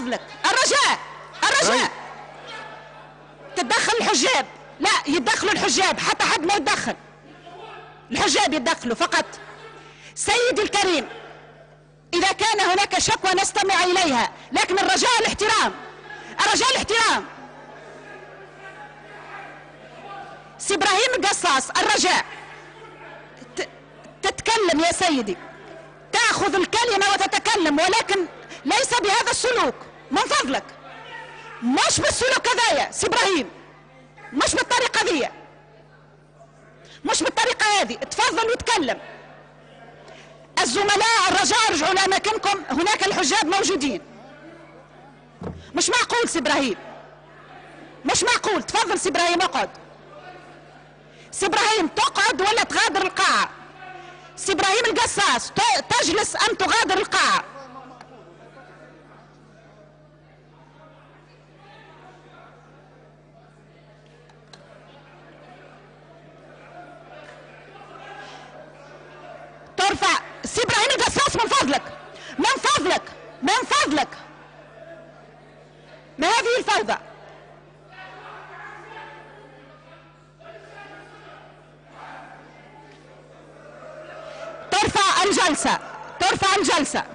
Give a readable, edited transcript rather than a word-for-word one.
فضلك الرجاء تتدخل الحجاب. لا، يتدخلوا الحجاب، حتى حد ما يتدخل، الحجاب يتدخلوا فقط. سيدي الكريم، إذا كان هناك شكوى نستمع إليها، لكن الرجاء الاحترام، سي إبراهيم القصاص، الرجاء تتكلم يا سيدي، تأخذ الكلمة وتتكلم، ولكن ليس بهذا السلوك من فضلك، مش بالسلوك هذايا سي إبراهيم، مش بالطريقة ذي، مش بالطريقة هذه. تفضل وتكلم. الزملاء الرجاء ارجعوا لأماكنكم، هناك الحجاب موجودين. مش معقول سي إبراهيم، مش معقول. تفضل سي إبراهيم، اقعد. سي إبراهيم تقعد ولا تغادر القاعة؟ سي إبراهيم القصاص تجلس أم تغادر القاعة؟ ترفع سي إبراهيم القصاص، من فضلك ما هذه الفوضى؟ ترفع الجلسة.